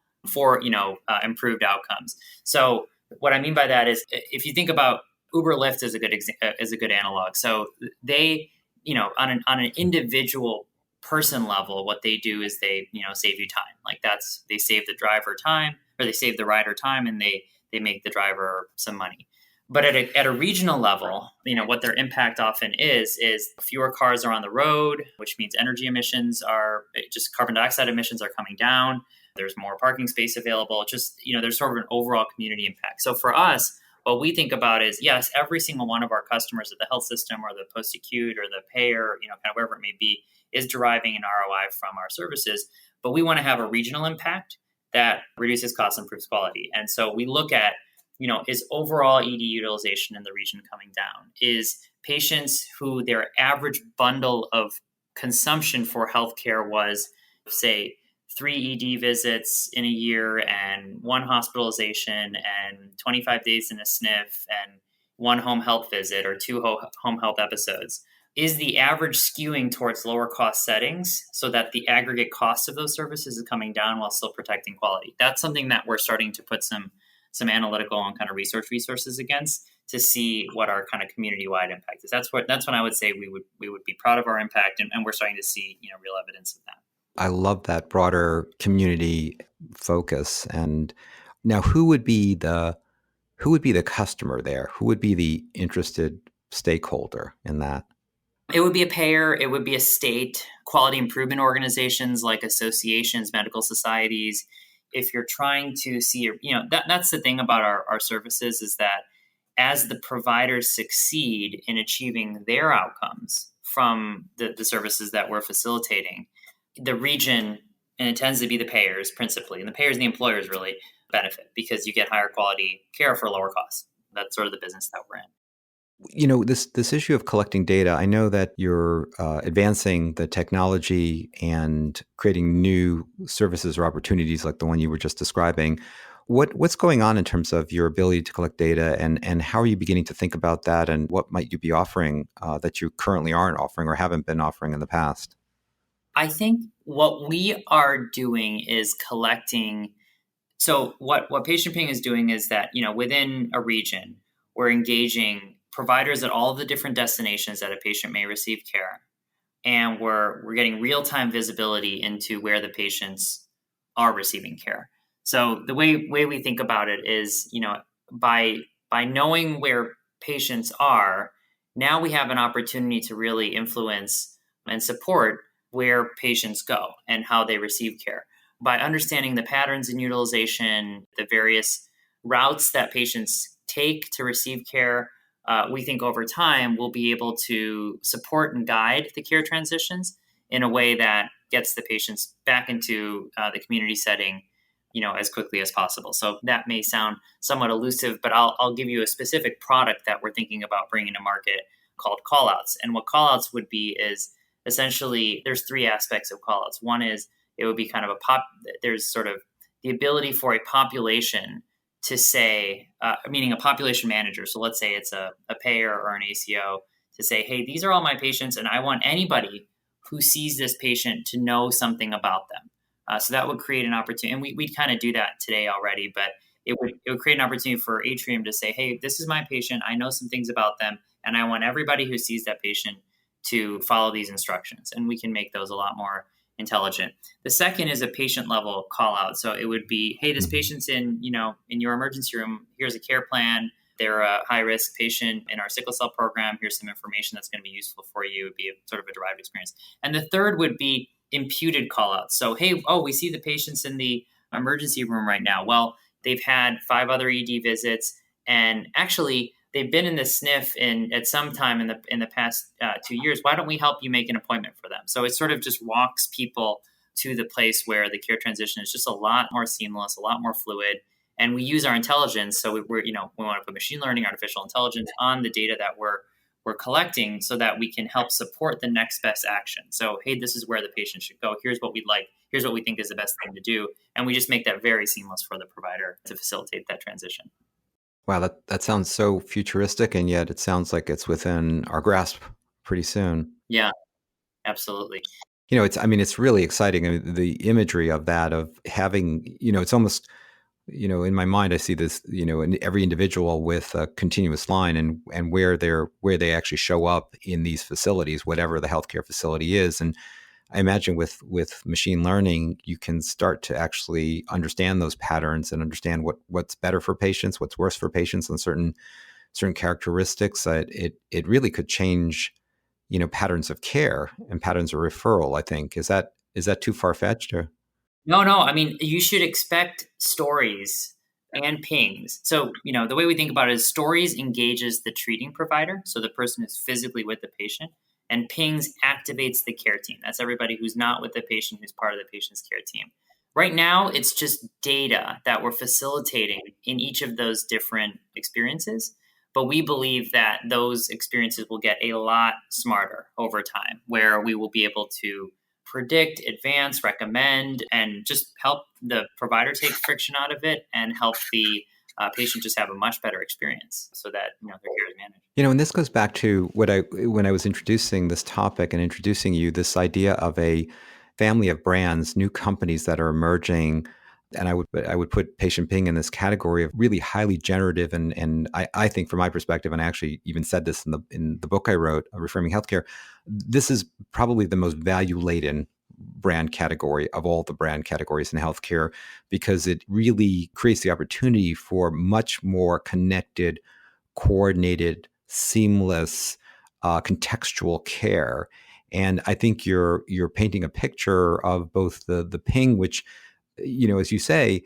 improved outcomes. So what I mean by that is, if you think about Uber, Lyft is a good analog. So they, on an individual person level, what they do is they, save you time. Like they save the driver time, or they save the rider time, and they make the driver some money. But at a regional level, what their impact often is fewer cars are on the road, which means energy emissions just carbon dioxide emissions are coming down. There's more parking space available. Just, there's sort of an overall community impact. So for us, What we think about is, yes, every single one of our customers at the health system or the post-acute or the payer, kind of wherever it may be, is deriving an ROI from our services. But we want to have a regional impact that reduces cost, improves quality. And so we look at, is overall ED utilization in the region coming down? Is patients who their average bundle of consumption for healthcare was, say, 3 ED visits in a year and 1 hospitalization and 25 days in a SNF and 1 home health visit or 2 home health episodes. Is the average skewing towards lower cost settings so that the aggregate cost of those services is coming down while still protecting quality? That's something that we're starting to put some analytical and kind of research resources against to see what our kind of community-wide impact is. That's when I would say we would be proud of our impact, and we're starting to see real evidence of that. I love that broader community focus. And now, who would be the customer there? Who would be the interested stakeholder in that? It would be a payer, it would be a state, quality improvement organizations like associations, medical societies. If you're trying to see, that's the thing about our services is that as the providers succeed in achieving their outcomes from the services that we're facilitating, the region, and it tends to be the payers principally, and the payers and the employers really benefit because you get higher quality care for lower costs. That's sort of the business that we're in. This issue of collecting data, I know that you're advancing the technology and creating new services or opportunities like the one you were just describing. What's going on in terms of your ability to collect data, and how are you beginning to think about that, and what might you be offering that you currently aren't offering or haven't been offering in the past? I think what we are doing is collecting. So what Patient Ping is doing is that, within a region, we're engaging providers at all of the different destinations that a patient may receive care. And we're getting real-time visibility into where the patients are receiving care. So the way we think about it is, by knowing where patients are, now we have an opportunity to really influence and support where patients go and how they receive care. By understanding the patterns in utilization, the various routes that patients take to receive care, we think over time we'll be able to support and guide the care transitions in a way that gets the patients back into the community setting, as quickly as possible. So that may sound somewhat elusive, but I'll give you a specific product that we're thinking about bringing to market called callouts. And what callouts would be is essentially there's 3 aspects of callouts. One is it would be kind of there's sort of the ability for a population to say, meaning a population manager. So let's say it's a payer or an ACO to say, hey, these are all my patients, and I want anybody who sees this patient to know something about them. So that would create an opportunity. And we kind of do that today already, but it would create an opportunity for Atrium to say, hey, this is my patient. I know some things about them, and I want everybody who sees that patient to follow these instructions. And we can make those a lot more intelligent. The second is a patient level call out. So it would be, hey, this patient's in your emergency room. Here's a care plan. They're a high risk patient in our sickle cell program. Here's some information that's going to be useful for you. It would be a sort of a derived experience. And the third would be imputed call outs. So, hey, we see the patients in the emergency room right now. Well, they've had 5 other ED visits, and actually they've been in the SNF at some time in the past 2 years. Why don't we help you make an appointment for them? So it sort of just walks people to the place where the care transition is just a lot more seamless, a lot more fluid. And we use our intelligence. So we want to put machine learning, artificial intelligence on the data that we're collecting so that we can help support the next best action. So, hey, this is where the patient should go. Here's what we'd like. Here's what we think is the best thing to do. And we just make that very seamless for the provider to facilitate that transition. Wow, that sounds so futuristic, and yet it sounds like it's within our grasp pretty soon. Yeah, absolutely. It's really exciting. I mean, the imagery of that, of having, it's almost, in my mind, I see this, in every individual with a continuous line, and where they actually show up in these facilities, whatever the healthcare facility is. And I imagine with machine learning, you can start to actually understand those patterns and understand what's better for patients, what's worse for patients, and certain characteristics. It really could change, patterns of care and patterns of referral. I think is that too far fetched? Or No. I mean, you should expect stories and pings. So, the way we think about it is stories engages the treating provider, so the person who's physically with the patient, and pings activates the care team. That's everybody who's not with the patient, who's part of the patient's care team. Right now, it's just data that we're facilitating in each of those different experiences. But we believe that those experiences will get a lot smarter over time, where we will be able to predict, advance, recommend, and just help the provider take friction out of it and help the patient just have a much better experience so that their care is managed. And this goes back to when I was introducing this topic and introducing you, this idea of a family of brands, new companies that are emerging. And I would put Patient Ping in this category of really highly generative, and I think from my perspective, and I actually even said this in the book I wrote, Reframing Healthcare, this is probably the most value laden brand category of all the brand categories in healthcare, because it really creates the opportunity for much more connected, coordinated, seamless, contextual care. And I think you're painting a picture of both the ping, which, as you say,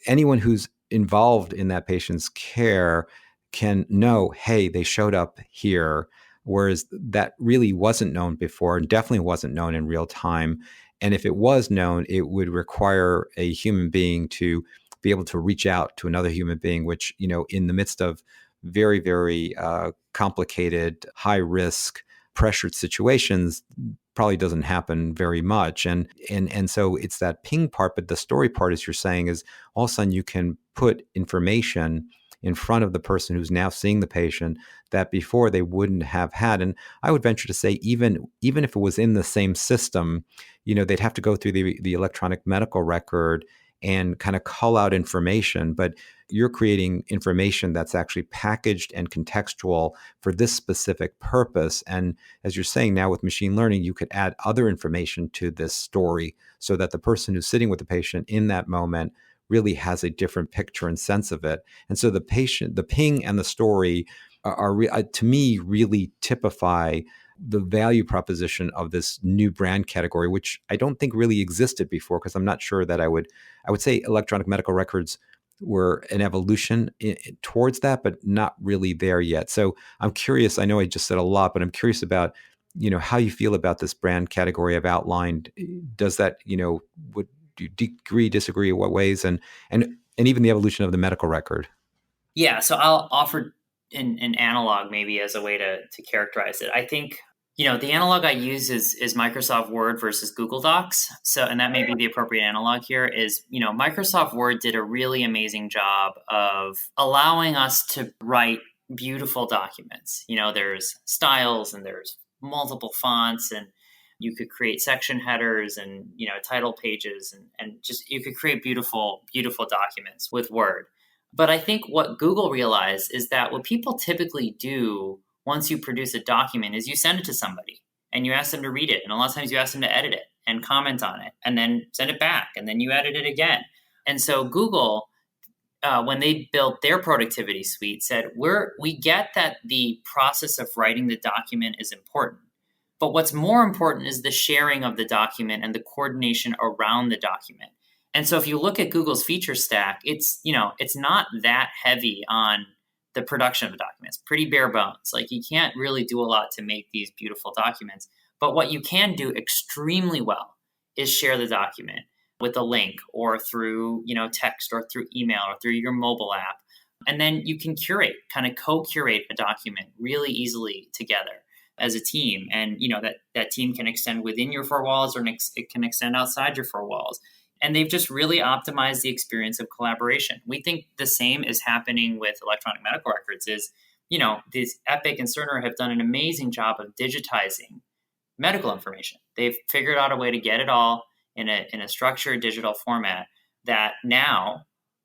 anyone who's involved in that patient's care can know, hey, they showed up here, whereas that really wasn't known before and definitely wasn't known in real time. And if it was known, it would require a human being to be able to reach out to another human being, which, in the midst of very, very complicated, high risk, pressured situations, probably doesn't happen very much. And so it's that ping part, but the story part, as you're saying, is all of a sudden you can put information in front of the person who's now seeing the patient that before they wouldn't have had. And I would venture to say, even if it was in the same system, they'd have to go through the electronic medical record and kind of call out information, but you're creating information that's actually packaged and contextual for this specific purpose. And as you're saying now with machine learning, you could add other information to this story so that the person who's sitting with the patient in that moment really has a different picture and sense of it. And so the ping and the story are to me, really typify the value proposition of this new brand category, which I don't think really existed before, because I'm not sure that I would say electronic medical records were an evolution towards that, but not really there yet. So I'm curious, I know I just said a lot, but I'm curious about, how you feel about this brand category I've outlined. Does that, would you disagree, what ways, and even the evolution of the medical record? Yeah, so I'll offer an analog maybe as a way to characterize it. I think the analog I use is Microsoft Word versus Google Docs. So, and that may be the appropriate analog here is, Microsoft Word did a really amazing job of allowing us to write beautiful documents. There's styles and there's multiple fonts, and you could create section headers and, title pages, and just, you could create beautiful, beautiful documents with Word. But I think what Google realized is that what people typically do once you produce a document is you send it to somebody and you ask them to read it. And a lot of times you ask them to edit it and comment on it and then send it back and then you edit it again. And so Google, when they built their productivity suite, said, we get that the process of writing the document is important. But what's more important is the sharing of the document and the coordination around the document. And so if you look at Google's feature stack, it's not that heavy on the production of the documents, pretty bare bones. Like, you can't really do a lot to make these beautiful documents. But what you can do extremely well is share the document with a link or through, text or through email or through your mobile app. And then you can kind of co-curate a document really easily together as a team. And, that team can extend within your four walls, or it can extend outside your four walls. And they've just really optimized the experience of collaboration. We think the same is happening with electronic medical records is, these Epic and Cerner have done an amazing job of digitizing medical information. They've figured out a way to get it all in a structured digital format that now,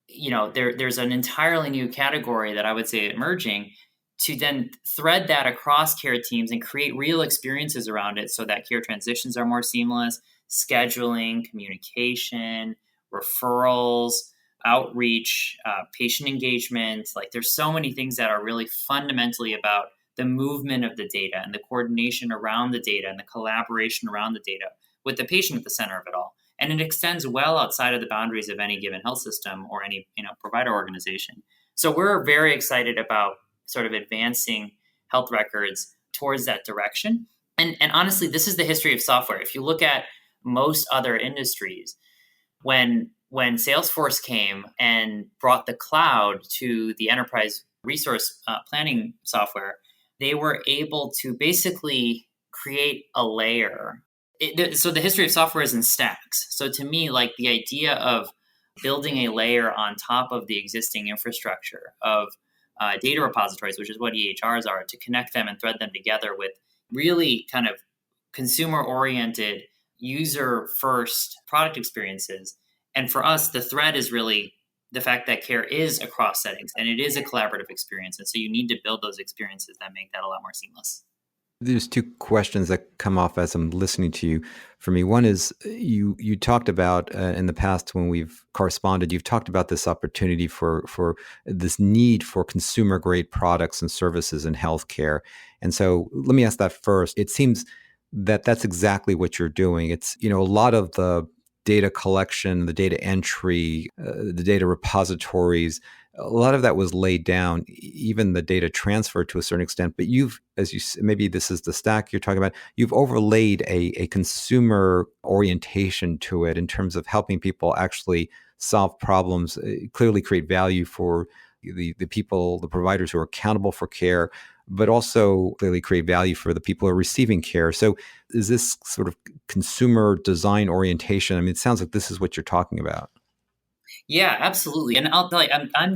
there's an entirely new category that I would say emerging to then thread that across care teams and create real experiences around it so that care transitions are more seamless. Scheduling, communication, referrals, outreach, patient engagement. Like, there's so many things that are really fundamentally about the movement of the data and the coordination around the data and the collaboration around the data with the patient at the center of it all. and it extends well outside of the boundaries of any given health system or any provider organization. So we're very excited about sort of advancing health records towards that direction. And honestly, this is the history of software. If you look at most other industries, when Salesforce came and brought the cloud to the enterprise resource planning software, they were able to basically create a layer. So the history of software is in stacks. So to me, like the idea of building a layer on top of the existing infrastructure of data repositories, which is what EHRs are, to connect them and thread them together with really kind of consumer oriented, user first product experiences. And for us, the thread is really the fact that care is across settings and it is a collaborative experience. And so you need to build those experiences that make that a lot more seamless. There's two questions that come off as I'm listening to you. For me, one is you talked about in the past when we've corresponded, you've talked about this opportunity for this need for consumer grade products and services in healthcare. And so let me ask that first. It seems that that's exactly what you're doing. It's, a lot of the data collection, the data entry, the data repositories, a lot of that was laid down, even the data transfer to a certain extent. But you've, maybe this is the stack you're talking about, you've overlaid a consumer orientation to it in terms of helping people actually solve problems, clearly create value for the people, the providers who are accountable for care, but also clearly create value for the people who are receiving care. So is this sort of consumer design orientation? I mean, it sounds like this is what you're talking about. Yeah, absolutely. And I'll tell you, I'm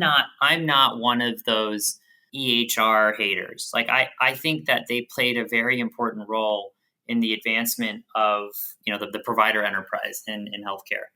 not one of those EHR haters. Like I think that they played a very important role in the advancement of the provider enterprise in healthcare.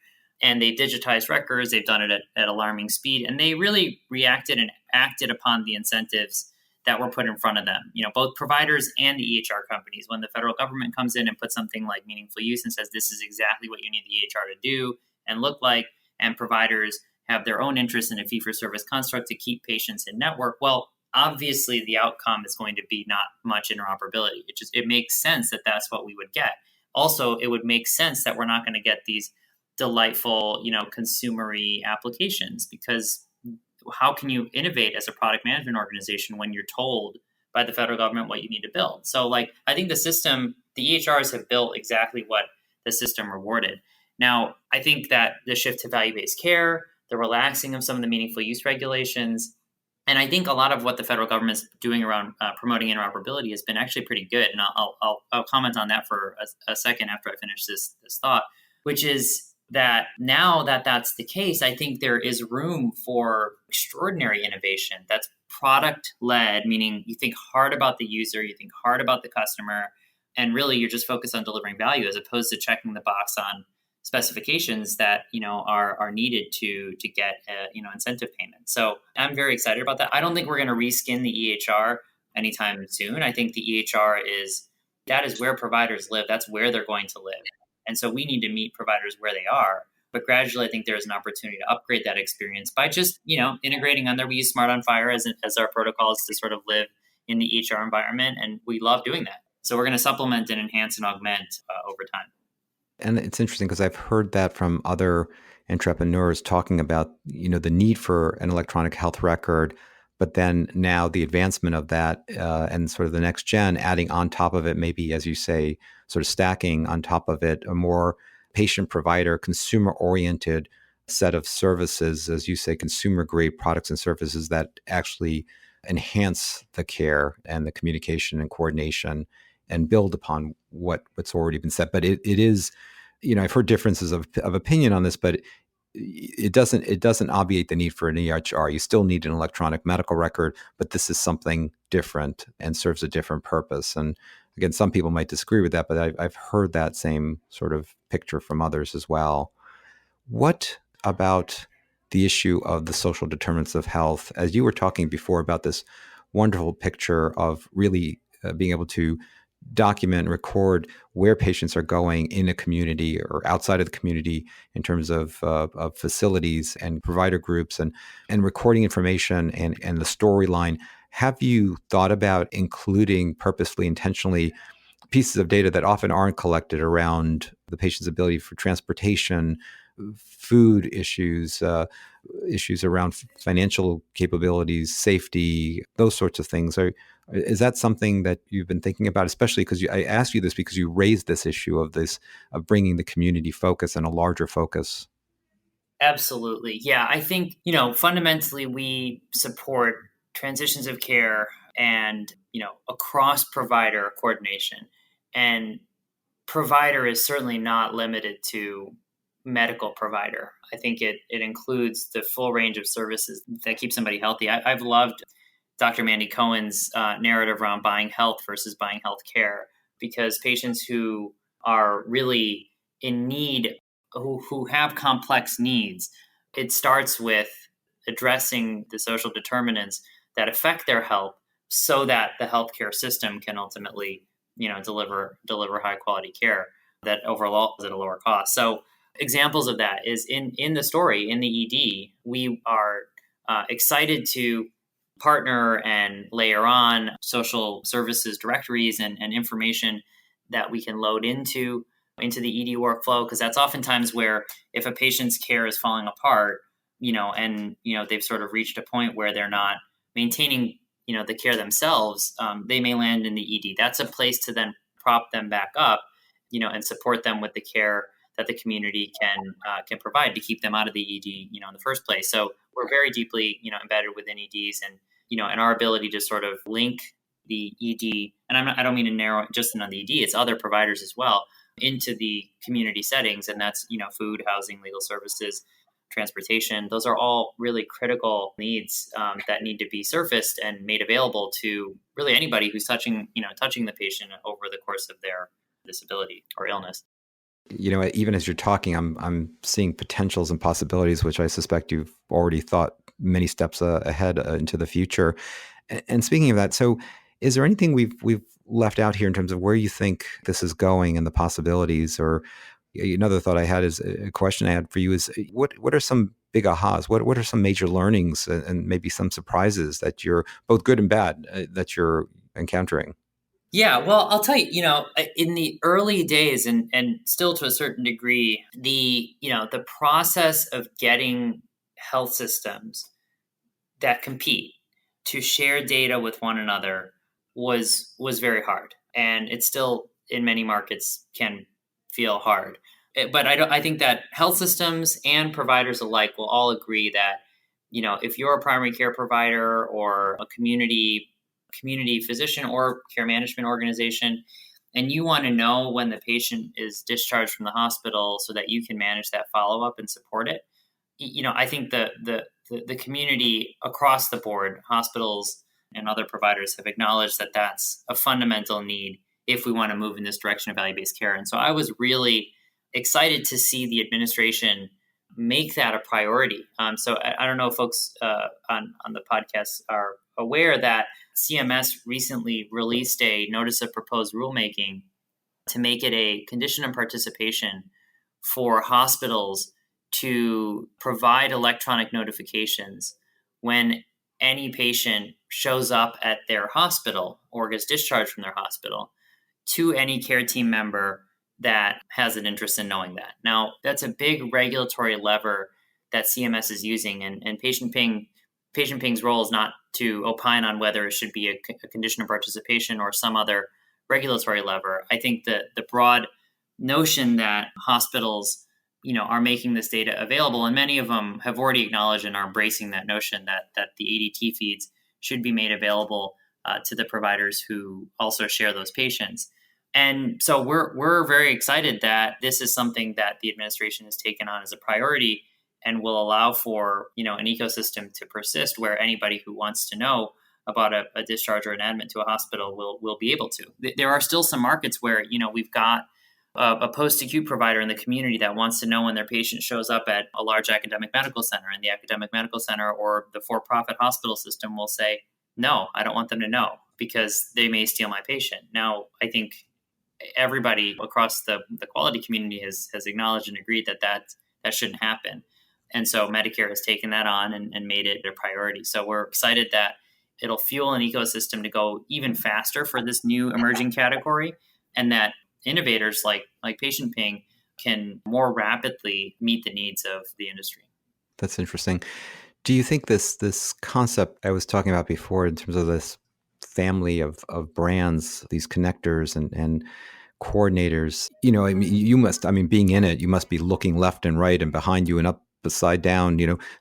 And they digitized records. They've done it at alarming speed, and they really reacted and acted upon the incentives that were put in front of them. Both providers and the EHR companies. When the federal government comes in and puts something like meaningful use and says this is exactly what you need the EHR to do and look like, and providers have their own interest in a fee-for-service construct to keep patients in network, well, obviously the outcome is going to be not much interoperability. It makes sense that that's what we would get. Also, it would make sense that we're not going to get these delightful, consumery applications, because how can you innovate as a product management organization when you're told by the federal government what you need to build? So, I think the EHRs have built exactly what the system rewarded. Now, I think that the shift to value-based care, the relaxing of some of the meaningful use regulations, and I think a lot of what the federal government is doing around promoting interoperability has been actually pretty good. And I'll comment on that for a second after I finish this thought, which is that now that that's the case, I think there is room for extraordinary innovation that's product-led, meaning you think hard about the user, you think hard about the customer, and really you're just focused on delivering value as opposed to checking the box on specifications that are needed to get incentive payment. So I'm very excited about that. I don't think we're going to reskin the EHR anytime soon. I think the EHR is where providers live. That's where they're going to live, and so we need to meet providers where they are. But gradually, I think there's an opportunity to upgrade that experience by just integrating on there. We use Smart on Fire as our protocols to sort of live in the EHR environment, and we love doing that. So we're going to supplement and enhance and augment over time. And it's interesting because I've heard that from other entrepreneurs talking about, the need for an electronic health record, but then now the advancement of that and sort of the next gen adding on top of it, maybe, as you say, sort of stacking on top of it, a more patient provider, consumer oriented set of services, as you say, consumer grade products and services that actually enhance the care and the communication and coordination and build upon what's already been said. But it is, I've heard differences of opinion on this, but it doesn't obviate the need for an EHR. You still need an electronic medical record, but this is something different and serves a different purpose. And again, some people might disagree with that, but I've heard that same sort of picture from others as well. What about the issue of the social determinants of health? As you were talking before about this wonderful picture of really being able to document and record where patients are going in a community or outside of the community in terms of facilities and provider groups and recording information and the storyline. Have you thought about including purposefully, intentionally pieces of data that often aren't collected around the patient's ability for transportation, food issues, issues around financial capabilities, safety, those sorts of things. Is that something that you've been thinking about, especially because I asked you this because you raised this issue of bringing the community focus and a larger focus? Absolutely. Yeah, I think, fundamentally we support transitions of care and, across provider coordination. And provider is certainly not limited to medical provider. I think it includes the full range of services that keep somebody healthy. I've loved Dr. Mandy Cohen's narrative around buying health versus buying health care, because patients who are really in need, who have complex needs, it starts with addressing the social determinants that affect their health so that the healthcare system can ultimately, deliver high quality care that overall is at a lower cost. So examples of that is in the story in the ED, we are excited to partner and layer on social services directories and information that we can load into the ED workflow, because that's oftentimes where, if a patient's care is falling apart, and they've sort of reached a point where they're not maintaining the care themselves, they may land in the ED. That's a place to then prop them back up, and support them with the care that the community can provide to keep them out of the ED, in the first place. So we're very deeply, embedded within EDs, and our ability to sort of link the ED, and I don't mean to narrow it just in on the ED, it's other providers as well, into the community settings. And that's, food, housing, legal services, transportation. Those are all really critical needs that need to be surfaced and made available to really anybody who's touching the patient over the course of their disability or illness. Even as you're talking, I'm seeing potentials and possibilities, which I suspect you've already thought many steps ahead into the future. And speaking of that, so is there anything we've left out here in terms of where you think this is going and the possibilities? Or another thought I had is a question I had for you is what are some big ahas? What are some major learnings and maybe some surprises that you're both good and bad that you're encountering? Yeah, well, I'll tell you, in the early days, and still to a certain degree, the process of getting health systems that compete to share data with one another was very hard, and it still in many markets can feel hard. But I think that health systems and providers alike will all agree that, if you're a primary care provider or a community physician or care management organization, and you want to know when the patient is discharged from the hospital so that you can manage that follow up and support it, I think the community across the board, hospitals and other providers, have acknowledged that that's a fundamental need if we want to move in this direction of value-based care. And so I was really excited to see the administration make that a priority. So I don't know if folks on the podcast are aware that CMS recently released a notice of proposed rulemaking to make it a condition of participation for hospitals to provide electronic notifications when any patient shows up at their hospital or gets discharged from their hospital to any care team member that has an interest in knowing that. Now, that's a big regulatory lever that CMS is using, and Patient Ping's role is not to opine on whether it should be a condition of participation or some other regulatory lever. I think that the broad notion that hospitals, are making this data available, and many of them have already acknowledged and are embracing that notion that the ADT feeds should be made available to the providers who also share those patients. And so we're very excited that this is something that the administration has taken on as a priority and will allow for, an ecosystem to persist where anybody who wants to know about a discharge or an admit to a hospital will be able to. There are still some markets where, we've got a post-acute provider in the community that wants to know when their patient shows up at a large academic medical center, and the academic medical center or the for-profit hospital system will say, no, I don't want them to know because they may steal my patient. Now, I think everybody across the quality community has acknowledged and agreed that shouldn't happen. And so Medicare has taken that on and made it a priority. So we're excited that it'll fuel an ecosystem to go even faster for this new emerging category. and that innovators like Patient Ping can more rapidly meet the needs of the industry. That's interesting. Do you think this concept I was talking about before in terms of this family of brands, these connectors and coordinators, I mean, you must, I mean, being in it, you must be looking left and right and behind you and up, beside down,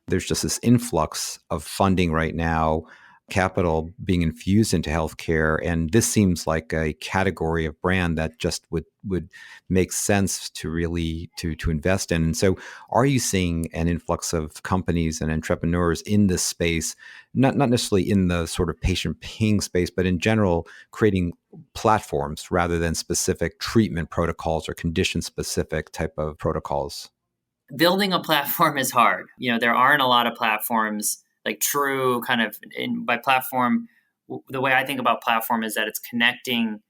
there's just this influx of funding right now, capital being infused into healthcare. And this seems like a category of brand that just would make sense to really to invest in. And so are you seeing an influx of companies and entrepreneurs in this space, not necessarily in the sort of patient ping space, but in general, creating platforms rather than specific treatment protocols or condition specific type of protocols? Building a platform is hard. There aren't a lot of platforms like true kind of by platform. The way I think about platform is that it's connecting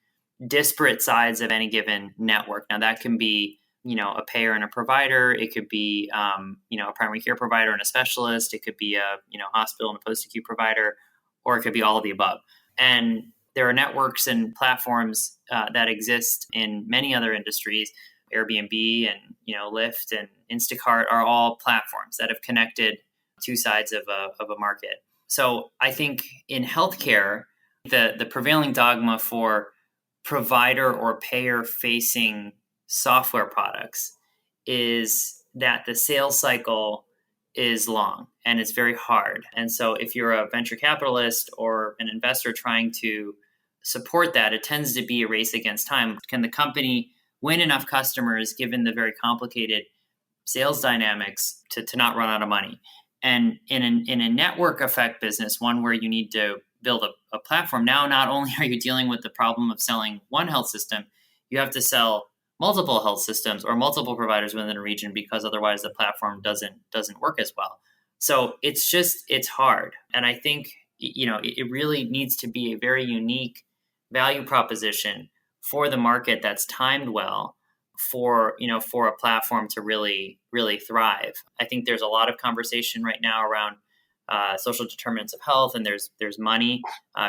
disparate sides of any given network. Now that can be, a payer and a provider. It could be, a primary care provider and a specialist. It could be a, hospital and a post-acute provider, or it could be all of the above. And there are networks and platforms that exist in many other industries. Airbnb and Lyft and Instacart are all platforms that have connected two sides of a market. So I think in healthcare, the prevailing dogma for provider or payer facing software products is that the sales cycle is long and it's very hard. And so if you're a venture capitalist or an investor trying to support that, it tends to be a race against time. Can the company win enough customers given the very complicated sales dynamics to not run out of money? And in a network effect business, one where you need to build a platform, now not only are you dealing with the problem of selling one health system, you have to sell multiple health systems or multiple providers within a region, because otherwise the platform doesn't work as well. So it's hard. And I think, it really needs to be a very unique value proposition for the market that's timed well for a platform to really thrive. I think there's a lot of conversation right now around social determinants of health, and there's money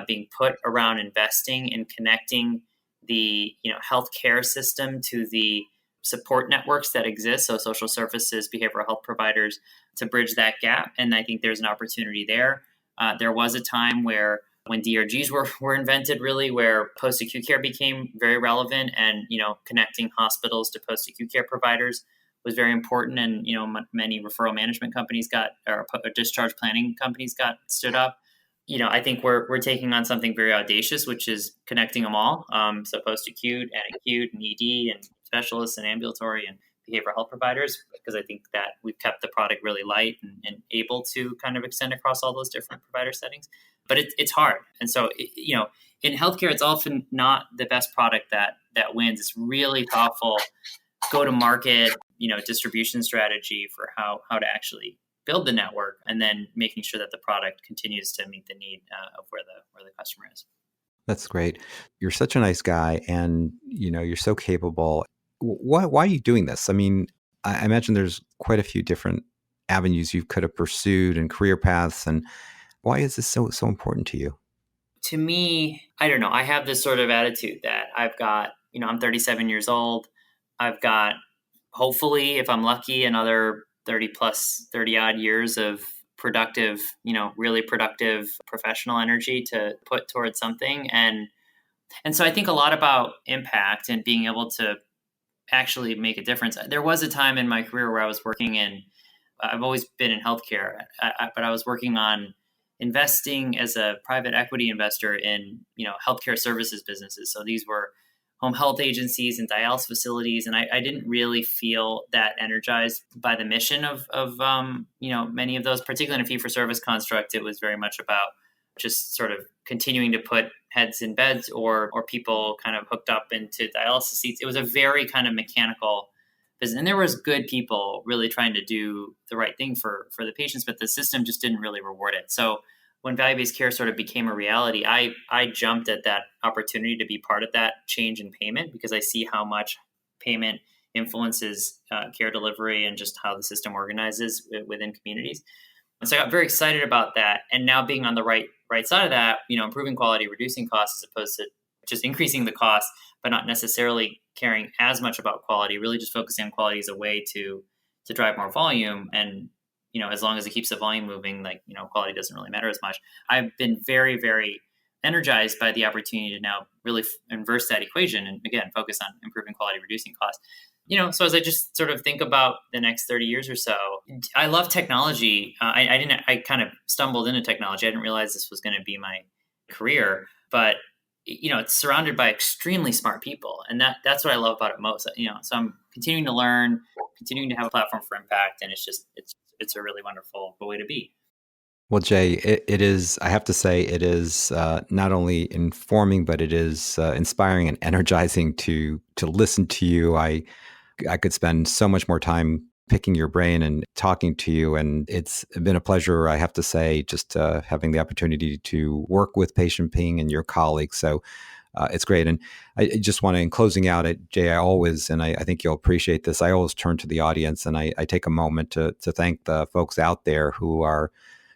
being put around investing and connecting the healthcare system to the support networks that exist, so social services, behavioral health providers, to bridge that gap. And I think there's an opportunity there. There was a time when DRGs were invented, really, where post-acute care became very relevant, and connecting hospitals to post-acute care providers was very important. And many referral management companies or discharge planning companies got stood up. I think we're taking on something very audacious, which is connecting them all. So post-acute and acute and ED and specialists and ambulatory and behavioral health providers, because I think that we've kept the product really light and able to kind of extend across all those different provider settings. But it's hard. And so, in healthcare, it's often not the best product that wins. It's really thoughtful go-to-market, distribution strategy for how to actually build the network, and then making sure that the product continues to meet the need of where the customer is. That's great. You're such a nice guy, and you're so capable. Why are you doing this? I mean, I imagine there's quite a few different avenues you could have pursued and career paths. And why is this so important to you? To me, I don't know. I have this sort of attitude that I've got, I'm 37 years old. I've got, hopefully, if I'm lucky, another 30 odd years of productive, really productive professional energy to put towards something. And so I think a lot about impact and being able to actually make a difference. There was a time in my career where I was working I've always been in healthcare, but I was working on investing as a private equity investor in, healthcare services businesses. So these were home health agencies and dialysis facilities. And I didn't really feel that energized by the mission of many of those, particularly in a fee-for-service construct. It was very much about just sort of continuing to put heads in beds or people kind of hooked up into dialysis seats. It was a very kind of mechanical business. And there was good people really trying to do the right thing for the patients, but the system just didn't really reward it. So when value-based care sort of became a reality, I jumped at that opportunity to be part of that change in payment, because I see how much payment influences care delivery and just how the system organizes within communities. And so I got very excited about that. And now being on the right side of that, improving quality, reducing costs, as opposed to just increasing the cost, but not necessarily caring as much about quality, really just focusing on quality as a way to drive more volume. And, as long as it keeps the volume moving, like, quality doesn't really matter as much. I've been very, very energized by the opportunity to now really inverse that equation and, again, focus on improving quality, reducing cost. So as I just sort of think about the next 30 years or so, I love technology. I kind of stumbled into technology. I didn't realize this was going to be my career, but it's surrounded by extremely smart people, and that's what I love about it most. So I'm continuing to learn, continuing to have a platform for impact, and it's a really wonderful way to be. Well, Jay, it is, I have to say, it is not only informing, but it is inspiring and energizing to listen to you. I could spend so much more time picking your brain and talking to you. And it's been a pleasure, I have to say, just having the opportunity to work with Patient Ping and your colleagues. So it's great. And I just want to, in closing out, Jay, I always, and I think you'll appreciate this, I always turn to the audience and I take a moment to thank the folks out there who are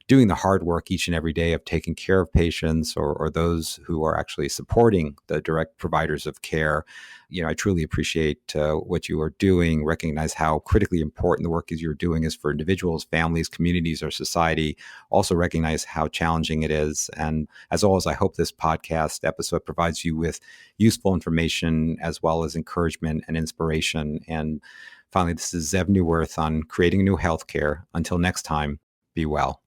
doing the hard work each and every day of taking care of patients, or those who are actually supporting the direct providers of care. I truly appreciate what you are doing, recognize how critically important the work is you're doing is for individuals, families, communities, or society. Also recognize how challenging it is. And as always, I hope this podcast episode provides you with useful information as well as encouragement and inspiration. And finally, this is Zev Newworth on Creating New Healthcare. Until next time, be well.